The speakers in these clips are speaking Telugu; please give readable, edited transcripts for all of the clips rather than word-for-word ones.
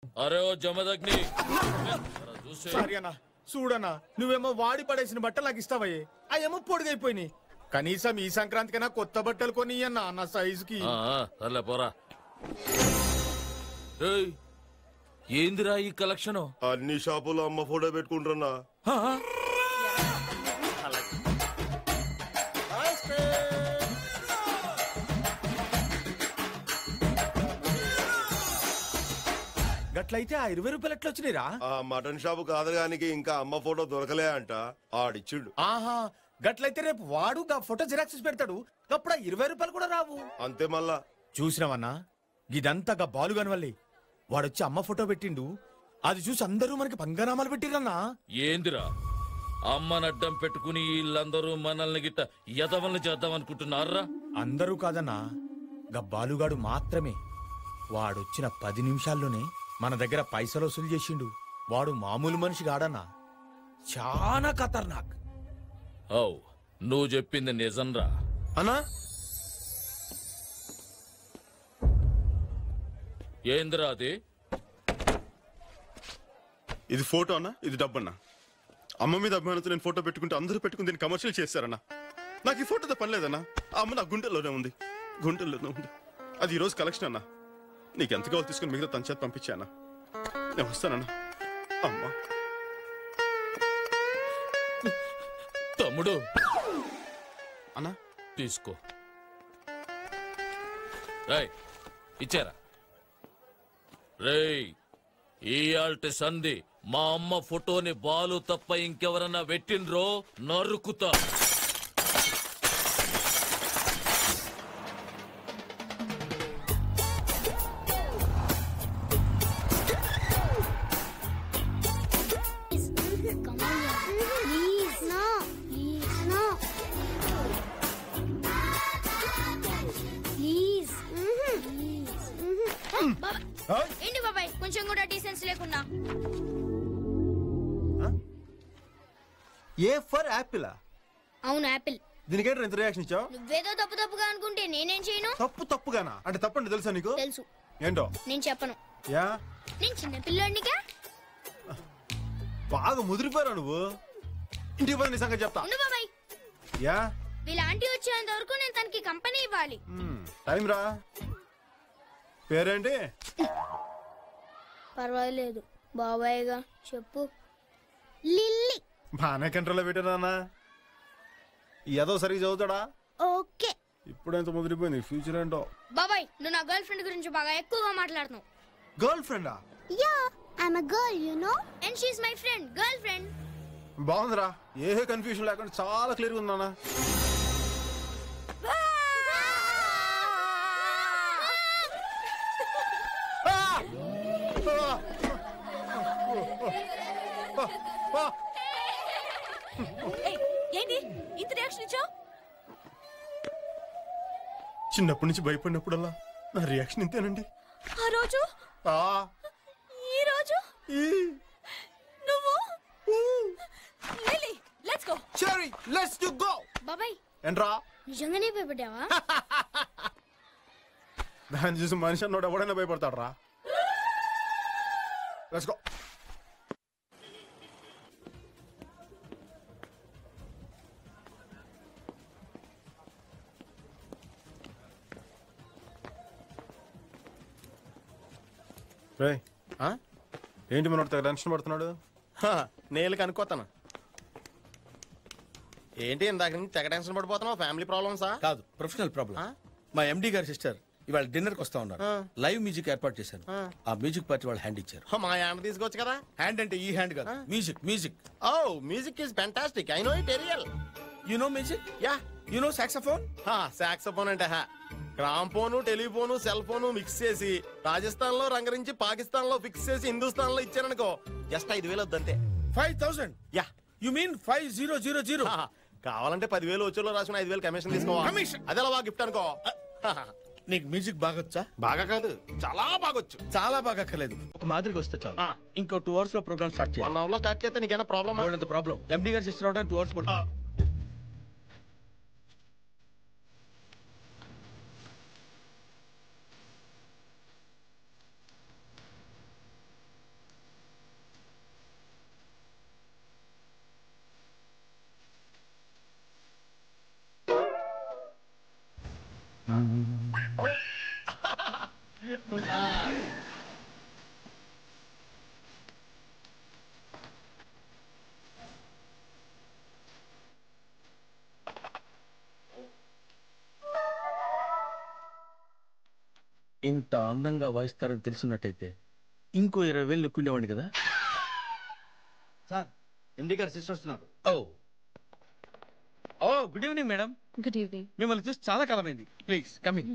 అరే ఓ జమదగ్ని సారీ అన్న చూడన్నా నువ్వేమో వాడి పడేసిన బట్టలు నాకు ఇస్తావయ్యే అవేమో పొడిగైపోయినాయి కనీసం ఈ సంక్రాంతికైనా కొత్త బట్టలు కొని అన్న నా సైజుకి సర్లే పోరా ఏందిరా ఈ కలెక్షన్ అన్ని షాపులో అమ్మ ఫోటో పెట్టుకుంటున్నా గట్లయితే ఆ 20 రూపాయలు ఎట్లా వచ్చినాయిరా ఆ మటన్ షాపు కాదగానికి ఇంకా అమ్మ ఫోటో దొరకలే అంట ఆడిచ్చిండు. ఆహా గట్లయితే రేపు వాడు గా ఫోటో జిరాక్స్ పెడతాడు అప్పుడు ఆ 20 రూపాయలు కూడా రావు అంతే మళ్ళా చూసినావన్నా ఇదంతా గా బాలుగాని వల్లే వాడొచ్చి అమ్మ ఫోటో పెట్టిండు అది చూసి అందరూ మనకి పంగనామాలు పెట్టిరన్నా ఏందిరా అమ్మనడ్డం పెట్టుకుని వీళ్ళందరూ మనల్ని గిట్ట యదవల్ని చేద్దాం అనుకుంటున్నారా? అందరూ కాదన్నా గా బాలుగాడు మాత్రమే వాడొచ్చిన 10 నిమిషాల్లోనే మన దగ్గర పైసలు వసూలు చేసిండు వాడు మామూలు మనిషి కాడన్నా చాలా ఖతర్నాక్ అవు నువ్వు చెప్పింది నిజంరా అన్నా ఏందిరా అది? ఇది ఫోటో అన్నా ఇది డబ్బు అన్నా అమ్మ మీద అభిమానంతో నేను ఫోటో పెట్టుకుంటే అందరూ పెట్టుకుని దీన్ని కమర్షియల్ చేశారన్నా నాకు ఈ ఫోటోతో పని లేదన్నా ఆ అమ్మ నా గుంటెల్లోనే ఉంది అది ఈరోజు కలెక్షన్ అన్నా నీకు ఎంత కావాలి తీసుకుని మిగతా తన చేత పంపించా అన్నా నేను వస్తానన్నా అమ్మా తమ్ముడు అన్నా తీసుకో రేయ్ ఇచ్చారా రేయ్ ఇయాల్టి సంధి మా అమ్మ ఫోటోని బాలు తప్ప ఇంకెవరన్నా పెట్టిండ్రో నరుకుతా. ఏంటి బాబాయ్ కొంచెం కూడా డీసెన్స్ లేకుండా ఏ ఫర్ యాపిల్ అవును యాపిల్ దీనికేంటి ఎంత రియాక్షన్ ఇచ్చావు నువ్వేదో తప్పుగా అనుకుంటే నేనేం చేయను తప్పుగానా అంటే తప్పండి తెలుసా నీకు తెలుసు ఏంటో నేను చెప్పను యా నేను చిన్న పిల్లోడినిగా బాగా ముదిరిపోయావు నువ్వు ఇంటికి పోయి నీ సంగతి చెప్తా ఉండు బాబాయ్ యా వీళ్ళ ఆంటీ వచ్చేంత వరకు నేను తనకి కంపెనీ ఇవ్వాలి టైం రా పేరేంటి పర్వాలేదు బాబాయ్గా చెప్పు లిల్లీ బాగానే కంట్రోల్లో పెట్టానా ఏదో సరిగ్గా చదువుతాడా ఓకే ఇప్పుడు ఎంత ముదిరిపోయింది ఫ్యూచర్ ఏంటో బాబాయ్ నువ్వు నా గర్ల్ ఫ్రెండ్ గురించి బాగా ఎక్కువగా మాట్లాడుతున్నావు గర్ల్ ఫ్రెండా yeah I'm a girl you know and she is my friend girl friend బాగుందిరా ఏ కన్ఫ్యూజన్ లేకుండా చాలా క్లియర్గా ఉందన్నా ఏంటి ఇంత రియాక్షన్ ఇచ్చావు? చిన్నప్పటి నుంచి భయపడినప్పుడల్లా నా రియాక్షన్ ఇంతేనండి. ఆ రోజు ఈ రోజు నువ్వు lily let's go cherry let's go బాబాయ్ ఎంట్రా నిజంగానే భయపడ్డావా? దాన్ని చూసి మనిషి అన్నోడు ఎవడైనా భయపడతాడు రా. Let's go. రే ఏంటి మనోడు తెగ టెన్షన్ పడుతున్నాడు? నేను కనుక్కోతాను. ఏంటి ఇందాక నుంచి తెగ టెన్షన్ పడిపోతున్నావు? ఫ్యామిలీ ప్రాబ్లమ్సా? కాదు, ప్రొఫెషనల్ ప్రాబ్లం. మా ఎండి గారి సిస్టర్ ఇవాళ డిన్నర్ కి వస్తా ఉన్నారు. లైవ్ మ్యూజిక్ ఏర్పాటు చేశాను. ఆ మ్యూజిక్ పార్టీ వాళ్ళు హ్యాండ్ ఇచ్చారు. మా హ్యాండ్ తీసుకోవచ్చు కదా. హ్యాండ్ అంటే ఈ హ్యాండ్ కాదు, music. Music oh music is fantastic. I know it real. You know music? Yeah. You know saxophone? Saxophone అంటే gramophone telephone cell phone mix చేసి రాజస్థాన్ లో రంగరించి పాకిస్తాన్ లో ఫిక్స్ చేసి హిందుస్థాన్ లో ఇచ్చారనుకో జస్ట్ 5,000 వద్దంతే. 5,000? యా. You mean 5000? కావాలంటే 10,000 వచ్చేలో రాసిన 5,000 కమిషన్ తీసుకోవాలి. కమిషన్? అదేలా బాగా గిఫ్ట్ అనుకో. నీకు మ్యూజిక్ బాగొచ్చా? బాగా కాదు, చాలా బాగొచ్చు. చాలా బాగా అక్కర్లేదు, ఒక మాదిరిగా వస్తే చాలు. ఇంకో 2 hours లో ప్రోగ్రామ్ స్టార్ట్ చేయాలి. 1 hour లో స్టార్ట్ చేస్తే నీకేనా ప్రాబ్లమ్? ప్రాబ్లం. ఎండి గారి సిస్టర్ అవడానికి 2 hours పడుతుంది. ఇంత అందంగా వాయిస్తారని తెలుసున్నట్టయితే ఇంకో 20,000 ఎక్కుండేవాడిని కదా. సార్ ఎండి గారు సిస్టర్ వస్తున్నారు. Oh good evening madam. Good evening. మిమ్మల్ని చూసి చాలా కాలమైంది. Please come in.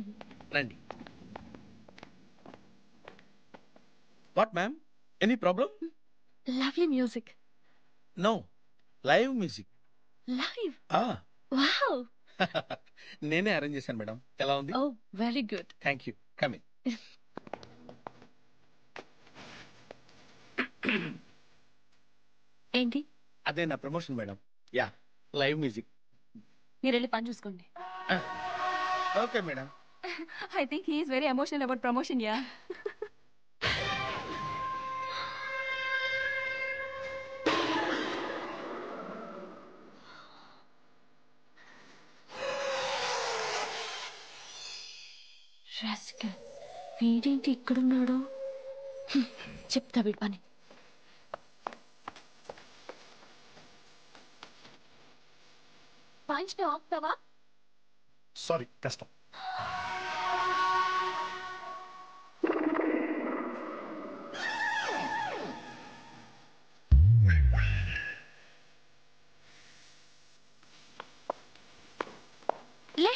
రండి. What ma'am, any problem? Lovely music. No, live music. Live? Wow. నేనే అరేంజ్ చేశాను మేడం. ఎలా ఉంది? Oh very good. Thank you. Come in. ఏంటి? అదే నా promotion madam. Yeah, live music. మీరు వెళ్ళి పని చూసుకోండి. Okay madam. I think he is very emotional about promotion, yeah. Rascal. వీడేంటి ఇక్కడున్నాడు? చెప్తా వీడి పని. పాయింట్స్ ఆపుతావా? సారీ, కష్టం. లే.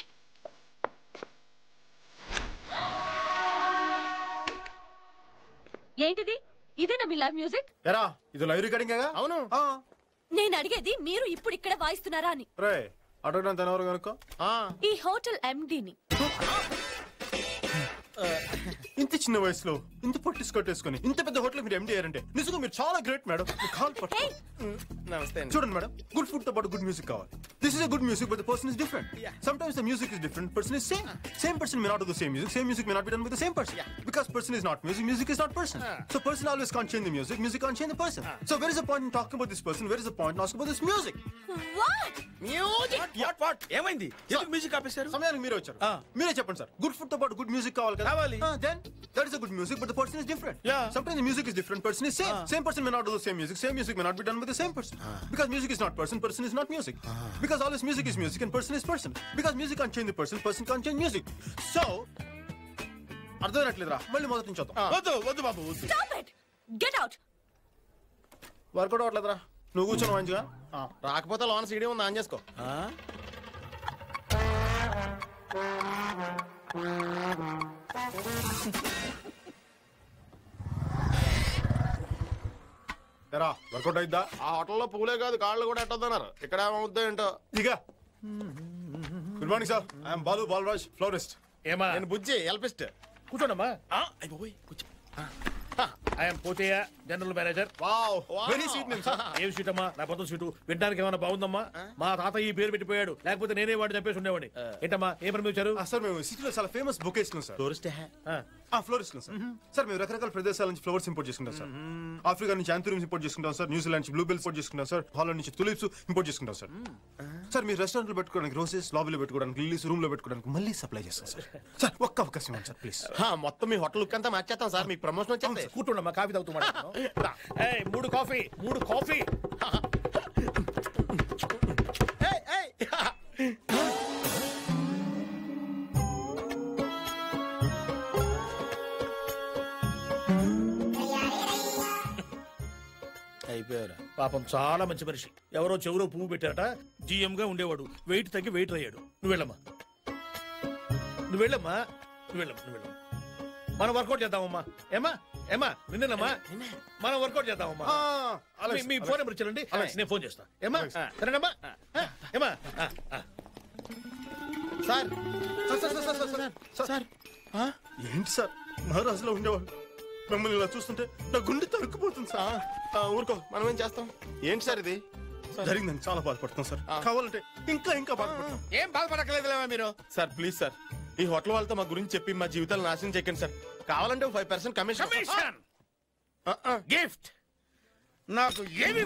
ఏంటిది? ఇదేనా మీ లైవ్ మ్యూజిక్? ఎరా ఇది లైవ్ రికార్డింగ్? అవును. నేను అడిగేది మీరు ఇప్పుడు ఇక్కడ వాయిస్తున్నారా అని. రే అడగడం తనవరు కనుక్కో. ఈ హోటల్ ఎండీని. ఇంత చిన్న వయసులో ఇంత పొట్టిస్ కొట్టేసుకుని ఇంత పెద్ద హోటల్ మీరు ఎండి అయ్యారంటే నిజంగా మీరు చాలా గ్రేట్ మేడం. నమస్తే. చూడండి మేడం, గుడ్ ఫుడ్ తో పాటు గుడ్ మ్యూజిక్ కావాలి. This is a good music but the person is different. Sometimes the music is different, person is same person may not do the same music may not be done with the same person. Because person is not music is not person. So person always can't change the music can't change the person. So where is the point in talking about this person, where is the point in asking about this music? What? What? ఏమైంది? ఎందుకు మ్యూజిక్ ఆపేశారు? సమయానికి మీరే వచ్చారు. మీరే చెప్పండి సార్. గుడ్ ఫుడ్ తో పాటు గుడ్ మ్యూజిక్ కావాలి కదా? Then that is a good music but the person is different. Sometimes the music is different, person is same person may not do the same music may not be done with the same person. Because music is not person is not music. Because always music is music and person is person. Because music can't change the person can't change music. So అర్థమైనట్లేదురా, మళ్ళీ మొదటి నుంచి వద్దాం. వద్దు బాబు. Stop it. Get out. Workout అవ్వట్లేదురా, నువ్వు కూర్చొని మంచిగా. రాకపోతే లోన సీడీ ఉంది, ఆన్ చేసుకో. ఎరా వర్కౌట్ అయిద్దా? ఆ హోటల్లో పూలే కాదు కాళ్ళు కూడా ఎట్టొద్దన్నారు. ఇక్కడ ఏమవుద్దో ఏంటో. ఇక good morning sir, I'm Balu Balaraj, florist. ఏమా? నేను బుజ్జి, ఎల్పిస్ట్. కూర్చోండమ్మా. కూర్చో. I'm Pothayya, general manager. Wow, very sweet name sir. ఏం సీట్ అమ్మా? నా పొద్దు సీటు వినడానికి ఏమైనా బాగుందమ్మా? మా తాత ఈ పేరు పెట్టిపోయాడు, లేకపోతే నేనే వాడిని చెప్పేసి ఉండేవాడిని. ఏంటమ్మా ఏ పని వచ్చారు? సార్ మేము సిటీలో చాలా famous bouquets sir. Tourist florist sir. Sir మేము రకరకాల ప్రదేశాల నుంచి ఫ్లవర్స్ ఇంపోర్ట్ చేసుకుంటాం సార్. ఆఫ్రికా నుంచి యాంథూరియంస్ ఇంపోర్ట్ చేసుకుంటాం సార్. న్యూజిలాండ్ నుంచి బ్లూబెల్స్ ఇంపోర్ట్ చేసుకుంటాం సార్. హాలండ్ నుంచి తులిప్స్ ఇంపోర్ట్ చేసుకుంటాం సార్. సార్ మీరు రెస్టారెంట్ లో పెట్టుకోవడానికి రోసెస్, లాబీలో పెట్టుకోవడానికి లిల్లీస్, రూమ్ లో పెట్టుకోవడానికి మళ్ళీ సప్లై చేస్తాం సార్. సార్ ఒక్క అవకాశం ఇవ్వండి సార్ ప్లీజ్. మొత్తం మీ హోటల్ లుక్ అంతా మార్చేస్తాం సార్. మీకు ప్రమోషన్ వచ్చేది. కూర్చోండమ్మా, కాఫీ తాగుతూ మాట్లాడుతున్నాం. 3 కాఫీ. అయిపోయారు. పాపం చాలా మంచి మనిషి. ఎవరో చెవులో పువ్వు పెట్టారట, GM గా ఉండేవాడు. వెయిట్ తగ్గి వెయిటర్ అయ్యాడు. నువ్వు వెళ్ళమ్మా. మనం వర్కౌట్ చేద్దామమ్మా. ఏమా నిన్నేనమ్మా, మనం వర్కౌట్ చేద్దామమ్మా. మీ ఫోన్ నెంబర్ ఇచ్చారండి, నేను ఫోన్ చేస్తా. ఏమా సరేనమ్మా? ఏమా సార్ సార్ ఏంటి సార్ మహారాజులో ఉండేవాళ్ళు మిమ్మల్ని ఇలా చూస్తుంటే నా గుండె తరుక్కుపోతుంది సార్. ఊరుకో, మనం ఏం చేస్తాం. ఏంటి సార్ ఇది? జరిగిందని చాలా బాధపడుతున్నాం సార్. కావాలంటే ఇంకా బాధపడతాం. ఏం బాధపడక్కర్లేదులేవా మీరు. సార్ ప్లీజ్ సార్, ఈ హోటల్ వాళ్ళతో మా గురించి చెప్పి మా జీవితాలు నాశనం చేయకండి సార్. కావాలంటే 5% కమిషన్. గిఫ్ట్ నాకు ఏమి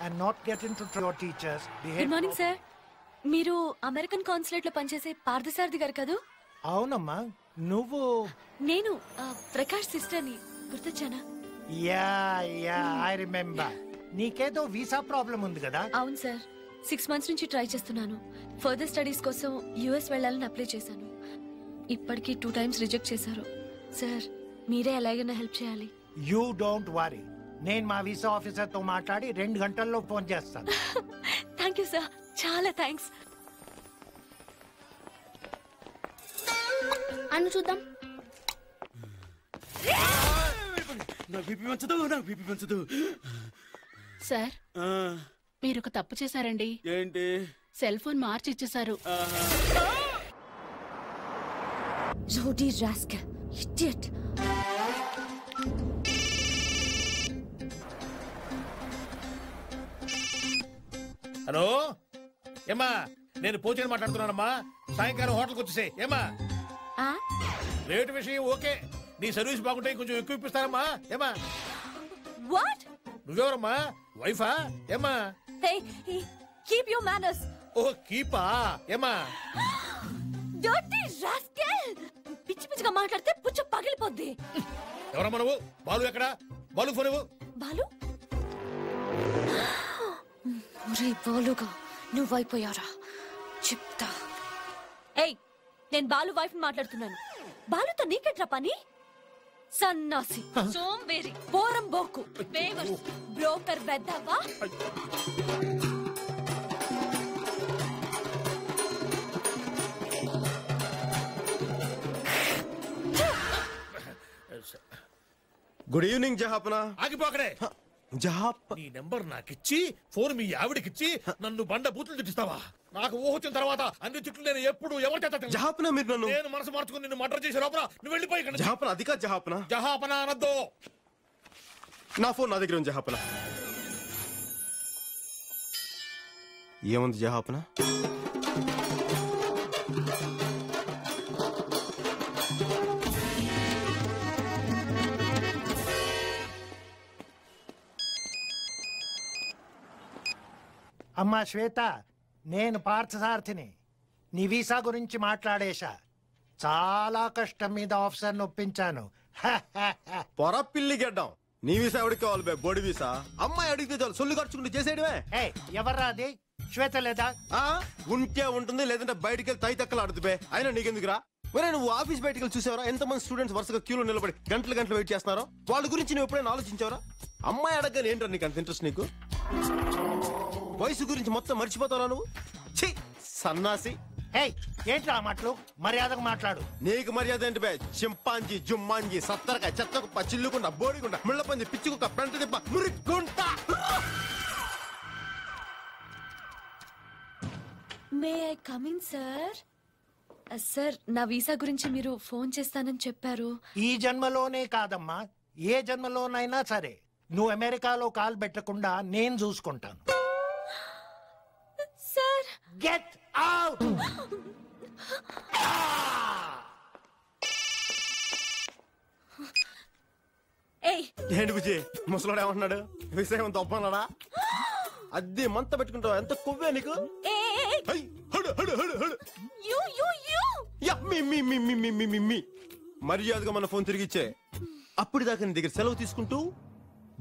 and not get into your teachers. Good morning sir. మీరు అమెరికన్ కాన్సులేట్ లో పనిచేసే పార్థసారథి గారు కదా? అవునమ్మా. నువ్వు? నేను ప్రకాష్ సిస్టర్ని. గుర్తొచ్చానా? Yeah I remember. నీకేదో వీసా ప్రాబ్లం ఉంది కదా? అవును సార్. 6 months నుంచి ట్రై చేస్తున్నాను. ఫర్దర్ స్టడీస్ కోసం యుఎస్ వెళ్ళాలని అప్లై చేశాను. ఇప్పటికీ 2 times రిజెక్ట్ చేశారు. సార్ మీరే ఎలాగైనా హెల్ప్ చేయాలి. You don't worry. నేను మా వీసా ఆఫీసర్ తో మాట్లాడి 2 గంటల్లో ఫోన్ చేస్తాను. Thank you sir. చాలా థ్యాంక్స్. అను చూద్దాం. సార్ మీరు ఒక తప్పు చేశారండి. ఏంటి? సెల్ ఫోన్ మార్చి ఇచ్చేశారు. జోడీ రాస్కల్ ఇడియట్. హలో ఏమా, నేను పోచని మాట్లాడుతున్నానమ్మా. సాయంకాలం హోటల్కి వచ్చేసే. ఏమా రేటు విషయం ఓకే. నీ సర్వీస్ బాగుంటే కొంచెం ఎక్కువ ఇప్పిస్తారమ్మా. ఏమా? వాట్? నువ్వెవరమ్మా? వైఫా? ఏమా? హే కీప్ యువర్ మేనర్స్. ఓ కీపా? ఏమా? Dirty rascal. పిచ్చి పిచ్చిగా మాట్లాడితే పుచ్చ పగిలిపోద్ది. ఎవరమ్మా నువ్వు? బాలు ఎక్కడ? బాలు ఫోన్ ఇవ్వు. బాలు? ఒరే బాలుగా నువ్వైపోయారా చెప్తా. ఏయ్ నేను బాలు వైఫ్ మాట్లాడుతున్నాను. బాలుతో నీకెట్రా పని? సన్నాసి, సోంబేరి, పోరం బోకు, బేవర్స్, బ్రోకర్ వెద్దవా. గుడ్ ఈవినింగ్ జహాపనా. ఆగిపోకడే. జహాప్ నీ నెంబర్ నాకిచ్చి ఫోన్ మీ ఆవిడకిచ్చి నన్ను బండ బూతులు తిట్టిస్తావా? నాకు ఊహ వచ్చిన తర్వాత అన్ని చుట్టూ నేను ఎప్పుడు ఎవరి చేత జహాపనా మీరు నన్ను నేను మనసు మార్చుకుని నిన్ను మర్డర్ చేసే లోపల నువ్వు వెళ్ళిపోయి ఇక్కడ. జహాపనా అది కాదు జహాపనా. జహాపనా అనద్దు. నా ఫోన్ నా దగ్గర ఉంది జహాపనా. ఏముంది జహాపనా? అమ్మా శ్వేత, నేను పార్థసారథిని. నీ వీసా గురించి మాట్లాడేశా. చాలా కష్టం మీద ఆఫీసర్ ఒప్పించాను. పొర పిల్లి గడ్డం. నీ వీసా ఎవరికి కావాలి బే? బోడి వీసా. అమ్మాయి అడిగితే చాలు సొల్లు ఖర్చుకుంటూ చేసేయడమే. ఎవర్రా అది? శ్వేత లేదా? ఉంటే ఉంటుంది, లేదంటే బయటికి వెళ్ళి తై తక్కలు ఆడుతు బే. అయినా నీకెందుకురా? మరి నువ్వు ఆఫీస్ బయటికి వెళ్ళి చూసావరా ఎంతమంది స్టూడెంట్స్ వరుసగా క్యూలో నిలబడి గంటలు గంటలు వెయిట్ చేస్తున్నారో? వాళ్ళ గురించి నువ్వు ఎప్పుడైనా ఆలోచించావరా? అమ్మాయి అడగని ఏంటో నీకు అంత ఇంట్రెస్ట్? నీకు వయసు గురించి మొత్తం మర్చిపోతావా నువ్వు? ఛీ సన్నాసి. ఏంట్రా మాటలు? మర్యాదగా మాట్లాడు. నీకు మర్యాద ఏంటి బే? చింపాంజీ, జుమ్మాంజీ, సత్తరకాయ, చెత్తకుప్ప, చిల్లుకుంట, బోడిగుంట, ముళ్ళపంది, పిచ్చుకుక్క, పెంట దిబ్బ, మురిగుంట. May I come in sir? Sir నా వీసా గురించి మీరు ఫోన్ చేస్తానని చెప్పారు. ఈ జన్మలోనే కాదమ్మా, ఏ జన్మలోనైనా సరే నువ్వు అమెరికాలో కాలు పెట్టకుండా నేను చూసుకుంటాను. Sir get out. ఏంటి బుజ్జి ముసలోడు ఏమంటున్నాడు? విషయం తప్పన్నాడా? అద్దె మంత పెట్టుకుంటావు. ఎంత కొవ్వే నీకు? మర్యాదగా మన ఫోన్ తిరిగిచ్చే. అప్పటిదాకా నీ దగ్గర సెలవు తీసుకుంటూ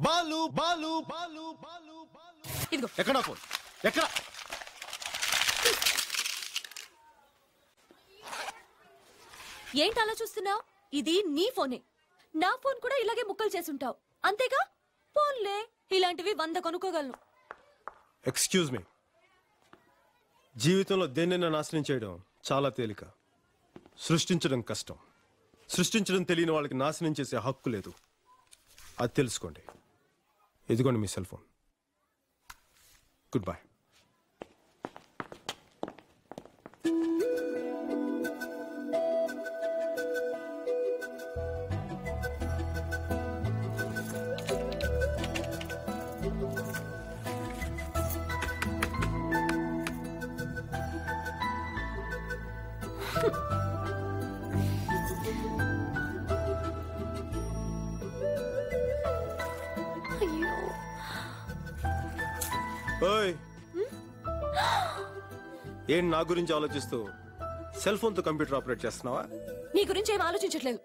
బాలు బాలు బాలు బాలు బాలు. ఎక్కడా ఫోన్? ఎక్కడ? ఏంటి అలా చూస్తున్నావు? ఇది నీ ఫోనే. నా ఫోన్ కూడా ఇలాగే ముక్కలు చేసుంటావు అంతేగా? ఫోన్లే ఇలాంటివి 100 కొనుక్కోగలను. Excuse me. జీవితంలో దేన్నైనా నాశనం చేయడం చాలా తేలిక, సృష్టించడం కష్టం. సృష్టించడం తెలియని వాళ్ళకి నాశనం చేసే హక్కు లేదు. అది తెలుసుకోండి. ఇదిగోండి మీ సెల్ ఫోన్. Good bye. ఓయ్ ఏం నా గురించి ఆలోచిస్తూ సెల్ ఫోన్ తో కంప్యూటర్ ఆపరేట్ చేస్తున్నావా? నీ గురించి ఏం ఆలోచించట్లేదు.